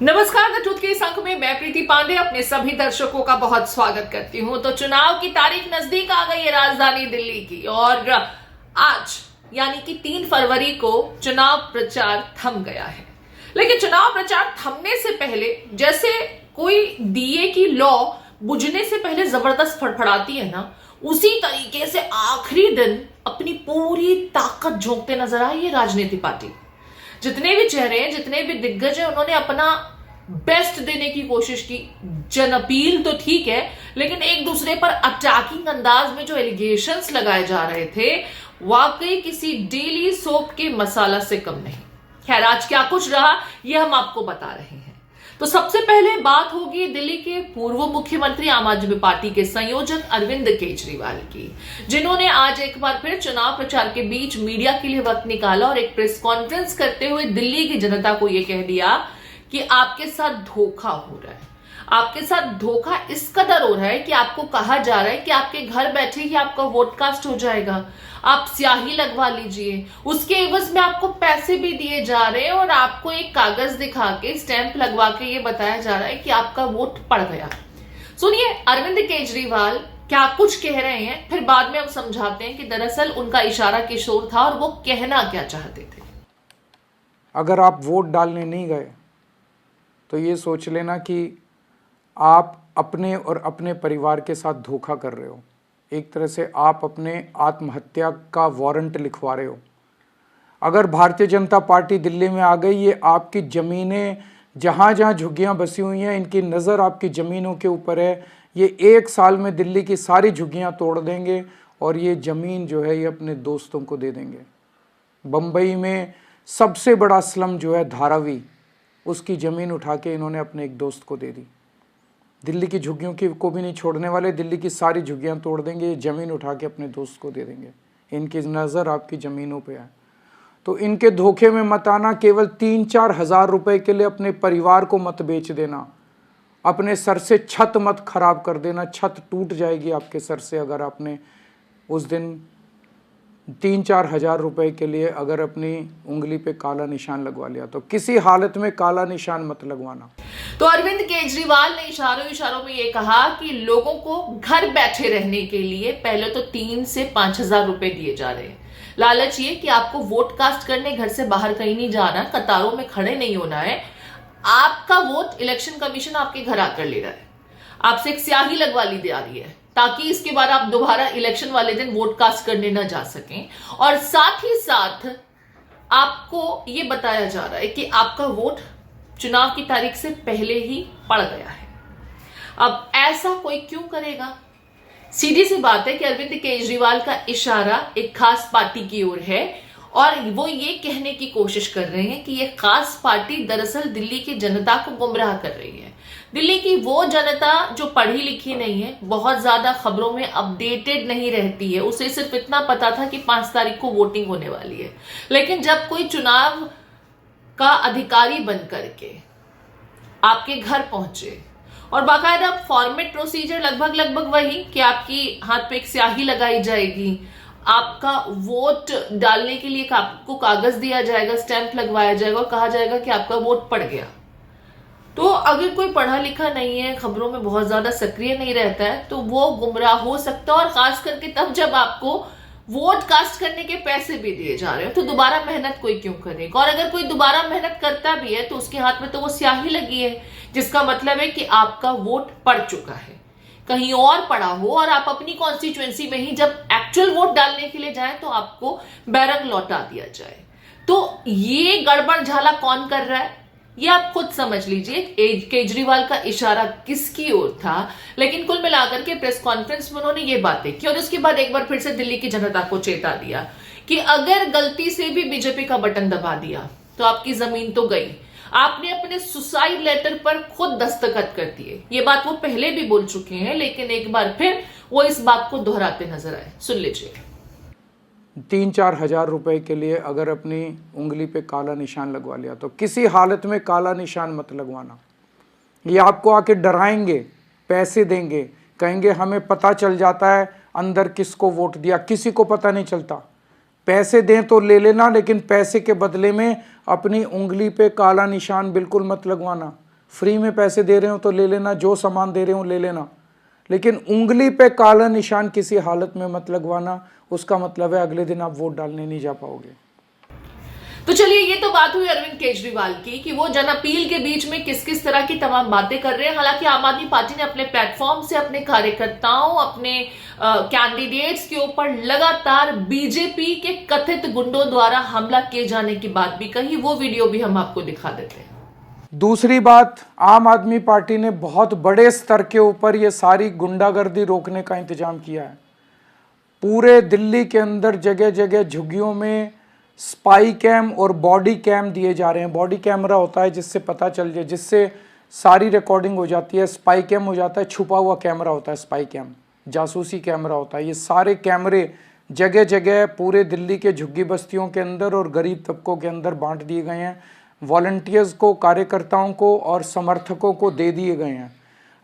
नमस्कार, the truth के इस अंक में मैं प्रीति पांडे अपने सभी दर्शकों का बहुत स्वागत करती हूं। तो चुनाव की तारीख नजदीक आ गई है राजधानी दिल्ली की, और आज यानी कि 3 फरवरी को चुनाव प्रचार थम गया है। लेकिन चुनाव प्रचार थमने से पहले जैसे कोई दिए की लौ बुझने से पहले जबरदस्त फड़फड़ाती है ना, उसी तरीके से आखिरी दिन अपनी पूरी ताकत झोंकते नजर आई है राजनीति पार्टी। जितने भी चेहरे हैं, जितने भी दिग्गज हैं, उन्होंने अपना बेस्ट देने की कोशिश की। जन अपील तो ठीक है, लेकिन एक दूसरे पर अटैकिंग अंदाज में जो एलिगेशंस लगाए जा रहे थे, वाकई किसी डेली सोप के मसाला से कम नहीं। खैर, आज क्या कुछ रहा यह हम आपको बता रहे हैं। तो सबसे पहले बात होगी दिल्ली के पूर्व मुख्यमंत्री, आम आदमी पार्टी के संयोजक अरविंद केजरीवाल की, जिन्होंने आज एक बार फिर चुनाव प्रचार के बीच मीडिया के लिए वक्त निकाला और एक प्रेस कॉन्फ्रेंस करते हुए दिल्ली की जनता को यह कह दिया कि आपके साथ धोखा हो रहा है। आपके साथ धोखा इस कदर हो रहा है कि आपको कहा जा रहा है कि आपके घर बैठे ही आपका वोट कास्ट हो जाएगा, आप स्याही लगवा लीजिए, उसके एवज में आपको पैसे भी दिए जा रहे हैं और आपको एक कागज दिखा के, स्टैंप लगवा के ये बताया जा रहा है कि आपका वोट पड़ गया। सुनिए अरविंद केजरीवाल क्या कुछ कह रहे हैं, फिर बाद में हम समझाते हैं कि दरअसल उनका इशारा किशोर था और वो कहना क्या चाहते थे। अगर आप वोट डालने नहीं गए तो ये सोच लेना कि आप अपने और अपने परिवार के साथ धोखा कर रहे हो। एक तरह से आप अपने आत्महत्या का वारंट लिखवा रहे हो। अगर भारतीय जनता पार्टी दिल्ली में आ गई, ये आपकी ज़मीनें जहाँ जहाँ झुग्गियाँ बसी हुई हैं, इनकी नज़र आपकी ज़मीनों के ऊपर है। ये 1 साल में दिल्ली की सारी झुग्गियाँ तोड़ देंगे और ये ज़मीन जो है ये अपने दोस्तों को दे देंगे। बम्बई में सबसे बड़ा स्लम जो है धारावी, उसकी ज़मीन उठा के इन्होंने अपने एक दोस्त को दे दी। दिल्ली की झुग्गियों की को भी नहीं छोड़ने वाले, दिल्ली की सारी झुग्गियां तोड़ देंगे, ये ज़मीन उठा के अपने दोस्त को दे देंगे। इनकी नज़र आपकी ज़मीनों पे है, तो इनके धोखे में मत आना। केवल 3-4 हज़ार रुपए के लिए अपने परिवार को मत बेच देना, अपने सर से छत मत खराब कर देना। छत टूट जाएगी आपके सर से अगर आपने उस दिन 3-4 हज़ार रुपए के लिए अगर अपनी उंगली पे काला निशान लगवा लिया। तो किसी हालत में काला निशान मत लगवाना। तो अरविंद केजरीवाल ने इशारों में ये कहा कि लोगों को घर बैठे रहने के लिए पहले तो 3 से 5 हजार रुपए दिए जा रहे हैं। लालच ये कि आपको वोट कास्ट करने घर से बाहर कहीं नहीं जाना, कतारों में खड़े नहीं होना है। आपका वोट इलेक्शन कमीशन आपके घर आकर ले रहा है, आपसे एक स्याही लगवा ली जा रही है ताकि इसके बाद आप दोबारा इलेक्शन वाले दिन वोट कास्ट करने ना जा सकें। और साथ ही साथ आपको ये बताया जा रहा है कि आपका वोट चुनाव की तारीख से पहले ही पड़ गया है। अब ऐसा कोई क्यों करेगा? सीधी सी बात है कि अरविंद केजरीवाल का इशारा एक खास पार्टी की ओर है और वो ये कहने की कोशिश कर रहे हैं कि ये खास पार्टी दरअसल दिल्ली की जनता को गुमराह कर रही है। दिल्ली की वो जनता जो पढ़ी लिखी नहीं है, बहुत ज्यादा खबरों में अपडेटेड नहीं रहती है, उसे सिर्फ इतना पता था कि 5 तारीख को वोटिंग होने वाली है। लेकिन जब कोई चुनाव का अधिकारी बन करके आपके घर पहुंचे और बाकायदा फॉर्मेट प्रोसीजर लगभग वही कि आपकी हाथ पे एक स्याही लगाई जाएगी, आपका वोट डालने के लिए आपको कागज दिया जाएगा, स्टैंप लगवाया जाएगा और कहा जाएगा कि आपका वोट पड़ गया। तो अगर कोई पढ़ा लिखा नहीं है, खबरों में बहुत ज्यादा सक्रिय नहीं रहता है, तो वो गुमराह हो सकता है। और खास करके तब जब आपको वोट कास्ट करने के पैसे भी दिए जा रहे हो, तो दोबारा मेहनत कोई क्यों करेगा? और अगर कोई दोबारा मेहनत करता भी है तो उसके हाथ में तो वो स्याही लगी है, जिसका मतलब है कि आपका वोट पड़ चुका है, कहीं और पड़ा हो और आप अपनी कॉन्स्टिट्यूएंसी में ही जब एक्चुअल वोट डालने के लिए जाए तो आपको बैरक लौटा दिया जाए। तो ये गड़बड़ झाला कौन कर रहा है ये आप खुद समझ लीजिए। केजरीवाल का इशारा किसकी ओर था, लेकिन कुल मिलाकर के प्रेस कॉन्फ्रेंस में उन्होंने ये बातें की और उसके बाद एक बार फिर से दिल्ली की जनता को चेता दिया कि अगर गलती से भी बीजेपी का बटन दबा दिया तो आपकी जमीन तो गई। आपने अपने सुसाइड लेटर पर खुद दस्तखत कर दिए। ये बात वो पहले भी बोल चुके हैं, लेकिन एक बार फिर वो इस बात को दोहराते नजर आए। सुन लीजिए। 3-4 हज़ार रुपए के लिए अगर अपनी उंगली पे काला निशान लगवा लिया तो किसी हालत में काला निशान मत लगवाना। ये आपको आके डराएंगे, पैसे देंगे, कहेंगे हमें पता चल जाता है अंदर किसको वोट दिया, किसी को पता नहीं चलता। पैसे दें तो ले लेना, लेकिन पैसे के बदले में अपनी उंगली पे काला निशान बिल्कुल मत लगवाना। फ्री में पैसे दे रहे हो तो ले लेना, जो सामान दे रहे हो ले लेना, लेकिन उंगली पे काला निशान किसी हालत में मत लगवाना। उसका मतलब है अगले दिन आप वोट डालने नहीं जा पाओगे। तो चलिए, ये तो बात हुई अरविंद केजरीवाल की कि वो जन अपील के बीच में किस किस तरह की तमाम बातें कर रहे हैं। हालांकि आम आदमी पार्टी ने अपने प्लेटफॉर्म से अपने कार्यकर्ताओं, अपने कैंडिडेट्स के ऊपर लगातार बीजेपी के कथित गुंडों द्वारा हमला किए जाने की बात भी कही। वो वीडियो भी हम आपको दिखा देते हैं। दूसरी बात, आम आदमी पार्टी ने बहुत बड़े स्तर के ऊपर ये सारी गुंडागर्दी रोकने का इंतजाम किया है। पूरे दिल्ली के अंदर जगह जगह झुग्गियों में स्पाई कैम और बॉडी कैम दिए जा रहे हैं। बॉडी कैमरा होता है जिससे पता चल जाए, जिससे सारी रिकॉर्डिंग हो जाती है। स्पाई कैम हो जाता है छुपा हुआ कैमरा होता है, स्पाई कैम जासूसी कैमरा होता है। ये सारे कैमरे जगह जगह पूरे दिल्ली के झुग्गी बस्तियों के अंदर और गरीब तबकों के अंदर बांट दिए गए हैं। वॉलंटियर्स को, कार्यकर्ताओं को और समर्थकों को दे दिए गए हैं।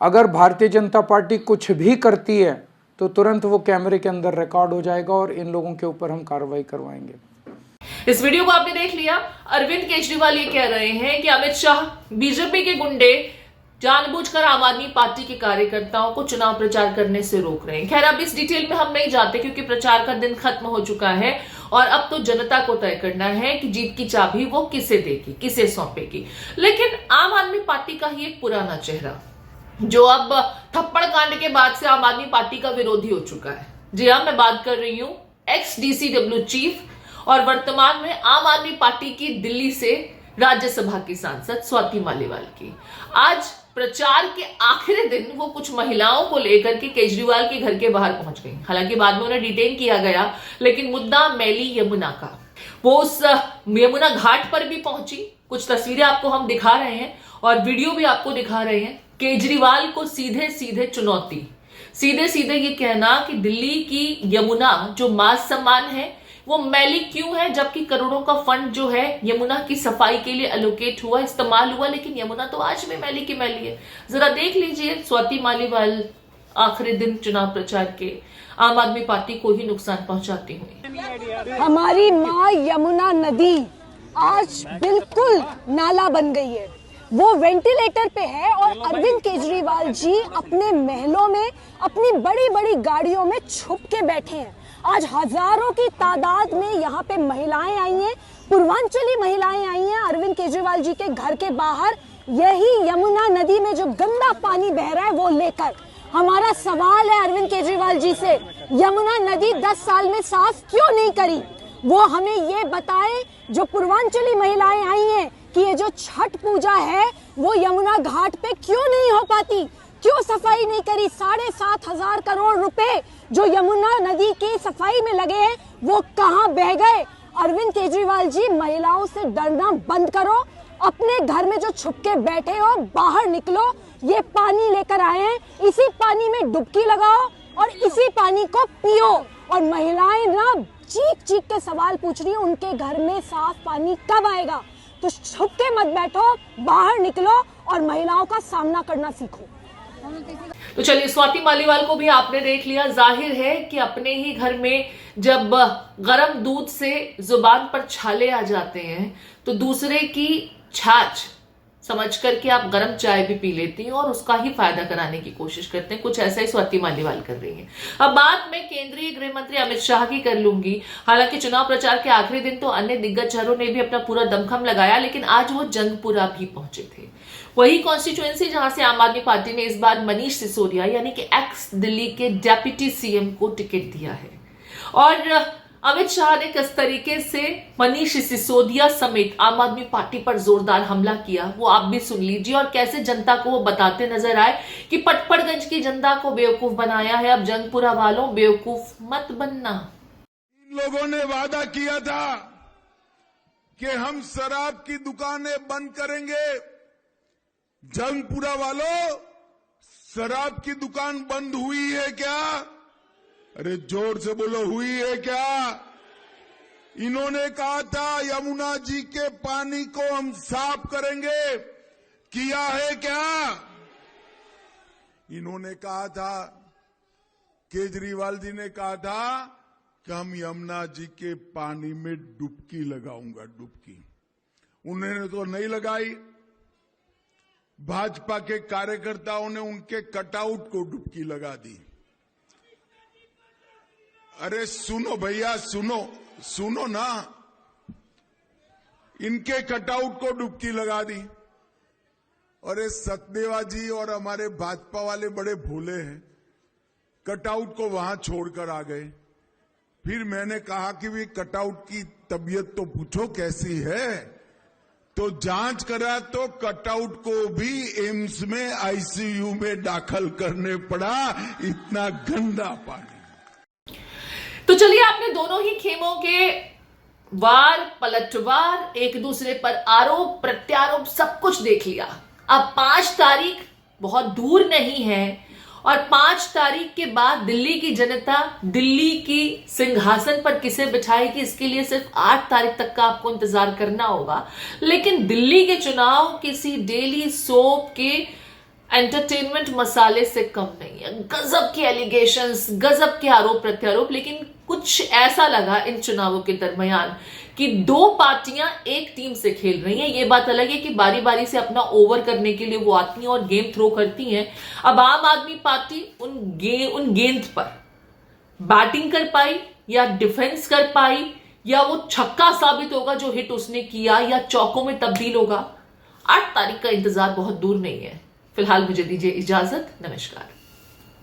अगर भारतीय जनता पार्टी कुछ भी करती है तो तुरंत वो कैमरे के अंदर रिकॉर्ड हो जाएगा और इन लोगों के ऊपर हम कार्रवाई करवाएंगे। इस वीडियो को आपने देख लिया। अरविंद केजरीवाल ये कह रहे हैं कि अमित शाह, बीजेपी के गुंडे जानबूझकर आम आदमी पार्टी के कार्यकर्ताओं को चुनाव प्रचार करने से रोक रहे हैं। खैर, अब इस डिटेल में हम नहीं जाते क्योंकि प्रचार का दिन खत्म हो चुका है और अब तो जनता को तय करना है कि जीत की चाबी वो किसे देगी, किसे सौंपेगी। लेकिन आम आदमी पार्टी का ही एक पुराना चेहरा, जो अब थप्पड़ कांड के बाद से आम आदमी पार्टी का विरोधी हो चुका है। जी हां, मैं बात कर रही हूं एक्स DCW चीफ और वर्तमान में आम आदमी पार्टी की दिल्ली से राज्यसभा की सांसद स्वाति मालीवाल की। आज प्रचार के आखिरी दिन वो कुछ महिलाओं को लेकर के केजरीवाल के घर के बाहर पहुंच गई। हालांकि बाद में उन्हें डिटेन किया गया, लेकिन मुद्दा मैली यमुना का। वो उस यमुना घाट पर भी पहुंची। कुछ तस्वीरें आपको हम दिखा रहे हैं और वीडियो भी आपको दिखा रहे हैं। केजरीवाल को सीधे सीधे चुनौती, सीधे सीधे ये कहना कि दिल्ली की यमुना जो मान सम्मान है वो मैली क्यों है, जबकि करोड़ों का फंड जो है यमुना की सफाई के लिए एलोकेट हुआ, इस्तेमाल हुआ, लेकिन यमुना तो आज भी मैली की मैली है। जरा देख लीजिए स्वाति मालीवाल आखिरी दिन चुनाव प्रचार के आम आदमी पार्टी को ही नुकसान पहुंचाती हुई। हमारी माँ यमुना नदी आज बिल्कुल नाला बन गई है, वो वेंटिलेटर पे है और अरविंद केजरीवाल जी अपने महलों में अपनी बड़ी बड़ी गाड़ियों में छुप के बैठे हैं। आज हजारों की तादाद में यहाँ पे महिलाएं आई हैं, पूर्वांचली महिलाएं आई हैं अरविंद केजरीवाल जी के घर के बाहर, यही यमुना नदी में जो गंदा पानी बह रहा है वो लेकर। हमारा सवाल है अरविंद केजरीवाल जी से, यमुना नदी 10 साल में साफ क्यों नहीं करी? वो हमें ये बताएं। जो पूर्वांचली महिलाएं आई हैं कि ये जो छठ पूजा है वो यमुना घाट पे क्यों नहीं हो पाती, क्यों सफाई नहीं करी? 7,500 करोड़ रुपए जो यमुना नदी की सफाई में लगे हैं वो कहां बह गए? अरविंद केजरीवाल जी, महिलाओं से डरना बंद करो, अपने घर में जो छुप के बैठे हो बाहर निकलो। ये पानी लेकर आए हैं, इसी पानी में डुबकी लगाओ और इसी पानी को पियो। और महिलाएं ना चीख चीख के सवाल पूछ रही है उनके घर में साफ पानी कब आएगा। तो छुप के मत बैठो, बाहर निकलो और महिलाओं का सामना करना सीखो। तो चलिए, स्वाति मालीवाल को भी आपने देख लिया। जाहिर है कि अपने ही घर में जब गर्म दूध से जुबान पर छाले आ जाते हैं तो दूसरे की छाछ समझ करके आप गर्म चाय भी पी लेती हैं और उसका ही फायदा कराने की कोशिश करते हैं। कुछ ऐसा ही स्वाति मालीवाल कर रही है। अब बात मैं केंद्रीय गृह मंत्री अमित शाह की कर लूंगी। हालांकि चुनाव प्रचार के आखिरी दिन तो अन्य दिग्गज चेहरों ने भी अपना पूरा दमखम लगाया, लेकिन आज वो जंगपुरा भी पहुंचे थे, वही कॉन्स्टिट्यूएंसी जहां से आम आदमी पार्टी ने इस बार मनीष सिसोदिया यानी कि एक्स दिल्ली के डेप्यूटी CM को टिकट दिया है। और अमित शाह ने किस तरीके से मनीष सिसोदिया समेत आम आदमी पार्टी पर जोरदार हमला किया वो आप भी सुन लीजिए, और कैसे जनता को वो बताते नजर आए कि पटपड़गंज की जनता को बेवकूफ बनाया है, अब जंगपुरा वालों बेवकूफ मत बनना। इन लोगों ने वादा किया था कि हम शराब की दुकानें बंद करेंगे। जंगपुरा वालों, शराब की दुकान बंद हुई है क्या? अरे जोर से बोलो, हुई है क्या? इन्होंने कहा था यमुना जी के पानी को हम साफ करेंगे, किया है क्या? इन्होंने कहा था, केजरीवाल जी ने कहा था कि हम यमुना जी के पानी में डुबकी लगाऊंगा, डुबकी। उन्होंने तो नहीं लगाई। भाजपा के कार्यकर्ताओं ने उनके कटआउट को डुबकी लगा दी। अरे सुनो भैया, सुनो ना, इनके कटआउट को डुबकी लगा दी। और ये सतदेवा जी और हमारे भाजपा वाले बड़े भोले हैं, कटआउट को वहां छोड़कर आ गए। फिर मैंने कहा कि भी कटआउट की तबीयत तो पूछो कैसी है, तो जांच करा तो कटआउट को भी एम्स में आईसीयू में दाखिल करने पड़ा, इतना गंदा पानी। तो चलिए, आपने दोनों ही खेमों के वार पलटवार, एक दूसरे पर आरोप प्रत्यारोप सब कुछ देख लिया। अब 5 तारीख बहुत दूर नहीं है और 5 तारीख के बाद दिल्ली की जनता दिल्ली की सिंहासन पर किसे बिठाएगी, इसके लिए सिर्फ 8 तारीख तक का आपको इंतजार करना होगा। लेकिन दिल्ली के चुनाव किसी डेली सोप के एंटरटेनमेंट मसाले से कम नहीं है। गजब के एलिगेशंस, गजब के आरोप प्रत्यारोप, लेकिन कुछ ऐसा लगा इन चुनावों के दरमियान कि 2 पार्टियां एक टीम से खेल रही हैं। ये बात अलग है कि बारी बारी से अपना ओवर करने के लिए वो आती हैं और गेम थ्रो करती हैं। अब आम आदमी पार्टी उन गेंद पर बैटिंग कर पाई या डिफेंस कर पाई, या वो छक्का साबित होगा जो हिट उसने किया, या चौकों में तब्दील होगा। 8 तारीख का इंतजार बहुत दूर नहीं है। फिलहाल मुझे दीजिए इजाजत, नमस्कार।